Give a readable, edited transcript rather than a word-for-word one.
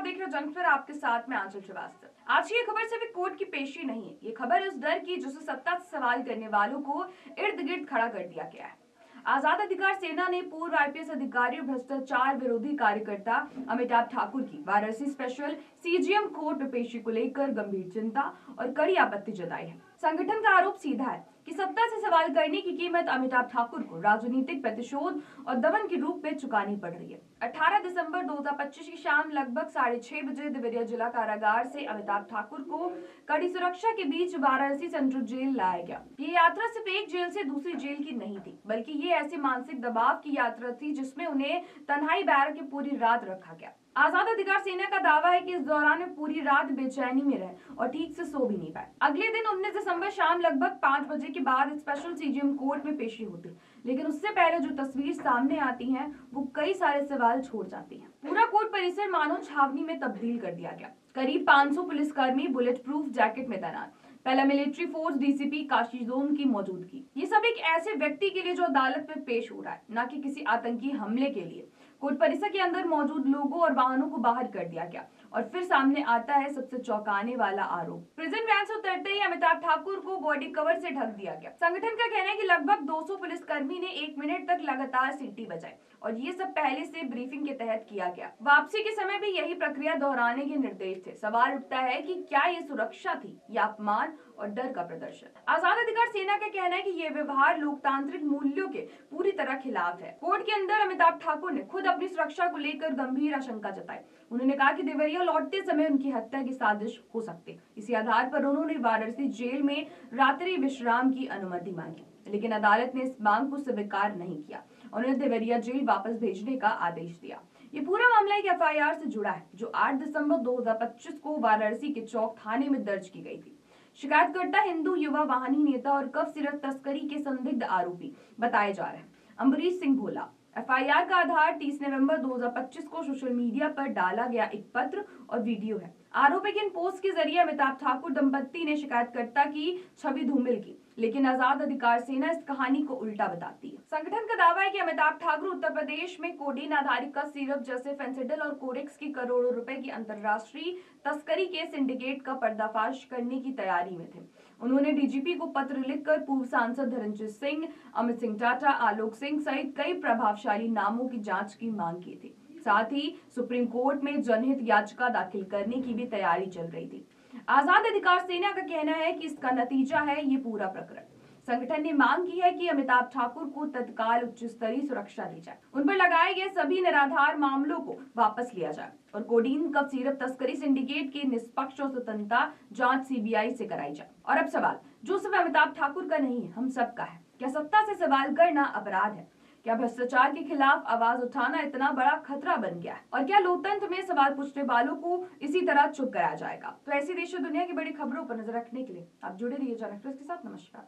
आप देख रहे हो जनखबर, आपके साथ में आंचल श्रीवास्तव। आज की ये खबर सिर्फ एक कोर्ट की पेशी नहीं है, ये खबर उस डर की जिसे सत्ता से सवाल करने वालों को इर्द गिर्द खड़ा कर दिया गया है। आजाद अधिकार सेना ने पूर्व आईपीएस अधिकारी और भ्रष्टाचार विरोधी कार्यकर्ता अमिताभ ठाकुर की वाराणसी स्पेशल सीजीएम कोर्ट में पेशी को लेकर गंभीर चिंता और कड़ी आपत्ति जताई है। संगठन का आरोप सीधा है कि सत्ता से सवाल करने की कीमत अमिताभ ठाकुर को राजनीतिक प्रतिशोध और दमन के रूप में चुकानी पड़ रही है। 18 दिसंबर 2025 की शाम लगभग 6:30 बजे देवरिया जिला कारागार से अमिताभ ठाकुर को कड़ी सुरक्षा के बीच वाराणसी सेंट्रल जेल लाया गया। ये यात्रा सिर्फ एक जेल से दूसरी जेल की नहीं थी, बल्कि ये ऐसे मानसिक दबाव की यात्रा थी जिसमें उन्हें तन्हाई बैरक की पूरी रात रखा गया। आजाद अधिकार सेना का दावा है कि इस दौरान वे पूरी रात बेचैनी में रहे और ठीक से सो भी नहीं पाए। अगले दिन 19 दिसंबर शाम लगभग 5 बजे के बाद स्पेशल सीजीएम कोर्ट में पेशी होती, लेकिन उससे पहले जो तस्वीर सामने आती है वो कई सारे सवाल छोड़ जाती है। पूरा कोर्ट परिसर मानो छावनी में तब्दील कर दिया गया। करीब 500 पुलिसकर्मी बुलेट प्रूफ जैकेट में तैनात, पहला मिलिट्री फोर्स डीसीपी काशीजोन की मौजूदगी। ये सब एक ऐसे व्यक्ति के लिए जो अदालत में पेश हो रहा है, न कि किसी आतंकी हमले के लिए। कोर्ट परिसर के अंदर मौजूद लोगों और वाहनों को बाहर कर दिया गया और फिर सामने आता है सबसे चौंकाने वाला आरोप। प्रिजन वैन से उतरते ही अमिताभ ठाकुर को बॉडी कवर से ढक दिया गया। संगठन का कहना है कि लगभग 200 पुलिसकर्मी ने 1 मिनट तक लगातार सीटी बजाई और ये सब पहले से ब्रीफिंग के तहत किया गया। वापसी के समय भी यही प्रक्रिया दोहराने के निर्देश थे। सवाल उठता है कि क्या ये सुरक्षा थी या अपमान और डर का प्रदर्शन। आजाद अधिकार सेना का कहना है कि ये व्यवहार लोकतांत्रिक मूल्यों के पूरी तरह खिलाफ है। कोर्ट के अंदर अमिताभ ठाकुर ने खुद अपनी सुरक्षा को लेकर गंभीर आशंका जताई। उन्होंने कहा कि देवरिया लौटते समय उनकी हत्या की साजिश हो सकती। इसी आधार पर उन्होंने वाराणसी जेल में रात्रि विश्राम की अनुमति मांगी, लेकिन अदालत ने इस मांग को स्वीकार नहीं किया। उन्हें देवरिया जेल वापस भेजने का आदेश दिया। ये पूरा मामला एक एफआईआर से जुड़ा है जो 8 दिसंबर 2025 को वाराणसी के चौक थाने में दर्ज की गई थी। शिकायतकर्ता हिंदू युवा वाहिनी नेता और कफ सिरप तस्करी के संदिग्ध आरोपी बताए जा रहे हैं अम्बरीश सिंह भोला। एफआईआर का आधार 30 नवंबर 2025 को सोशल मीडिया पर डाला गया एक पत्र और वीडियो है। आरोप है कि इन पोस्ट के जरिए अमिताभ ठाकुर दंपत्ति ने शिकायतकर्ता की छवि धूमिल की, लेकिन आजाद अधिकार सेना इस कहानी को उल्टा बताती है। संगठन का दावा है कि अमिताभ ठाकुर उत्तर प्रदेश में कोडीन आधारित का सिरप जैसे फेंसिडिल और कोरेक्स की करोड़ों रुपए की अंतर्राष्ट्रीय तस्करी के सिंडिकेट का पर्दाफाश करने की तैयारी में थे। उन्होंने डीजीपी को पत्र लिखकर पूर्व सांसद धर्मजीत सिंह, अमित सिंह टाटा, आलोक सिंह सहित कई प्रभावशाली नामों की जांच की मांग की थी। साथ ही सुप्रीम कोर्ट में जनहित याचिका दाखिल करने की भी तैयारी चल रही थी। आजाद अधिकार सेना का कहना है कि इसका नतीजा है ये पूरा प्रकरण। संगठन ने मांग की है कि अमिताभ ठाकुर को तत्काल उच्च स्तरीय सुरक्षा दी जाए, उन पर लगाए गए सभी निराधार मामलों को वापस लिया जाए और कोडीन कफ सिरप तस्करी सिंडिकेट की निष्पक्ष और स्वतंत्रता जांच सीबीआई से कराई जाए। और अब सवाल जो सिर्फ अमिताभ ठाकुर का नहीं है, हम सबका है। क्या सत्ता से सवाल करना अपराध है? क्या भ्रष्टाचार के खिलाफ आवाज उठाना इतना बड़ा खतरा बन गया है? और क्या लोकतंत्र में सवाल पूछने वालों को इसी तरह चुप कराया जाएगा? तो ऐसी देश और दुनिया की बड़ी खबरों पर नजर रखने के लिए आप जुड़े रहिए जनखबर के साथ। नमस्कार।